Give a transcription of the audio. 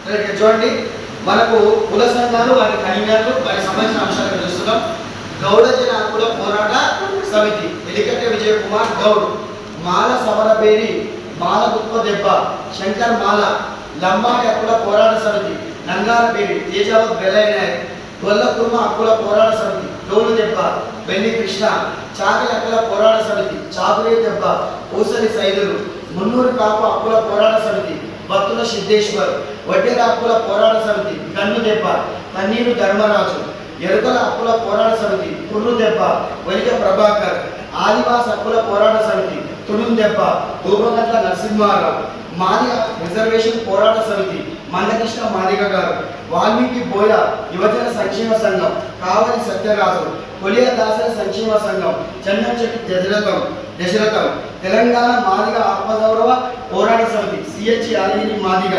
చూడండి, మనకు కుల సంఘాలు వాటి కన్వీనర్లు వారికి సంబంధించిన అంశాలను చూస్తున్నాం. గౌడ జన హక్కుల పోరాట సమితి ఎలికట్టె విజయ్ కుమార్ గౌడ్, మాల సమరబేరి, మాల గుప్ప దెబ్బ శంకర్ మాల, లంబాడి హక్కుల పోరాట సమితి నంగారపేరి తేజావత్ బెల్లయ్య నాయక్, గొల్లకుర్మ హక్కుల పోరాట సమితి డోలు దెబ్బ బెల్లి కృష్ణ, చాకలి హక్కుల పోరాట సమితి చాకులే దెబ్బ పూసలి సైదులు, మున్నూరు కాపు హక్కుల పోరాట సమితి భక్తుల సిద్ధేశ్వర్, వడ్డెర హక్కుల పోరాట సమితి గన్ను దెబ్బ కన్నీరు ధర్మరాజు, ఎరుకల హక్కుల పోరాట సమితి కుర్రు దెబ్బ వలిక ప్రభాకర్, ఆదివాసి హక్కుల పోరాట సమితి తుడుం దెబ్బ దూపగట్ల నరసింహారావు, మాదిగ రిజర్వేషన్ పోరాట సమితి మందకృష్ణ మాదిగ గారు, వాల్మీకి బోయ యువజన సంక్షేమ సంఘం కావలి సత్యరాజు, కొలియ దాసరి సంక్షేమ సంఘం చందంచెట్టి దశరథం, తెలంగాణ మాదిగ ఆత్మగౌరవ పోరాట సమితి సిహెచ్ యాదగిరి మాదిగ,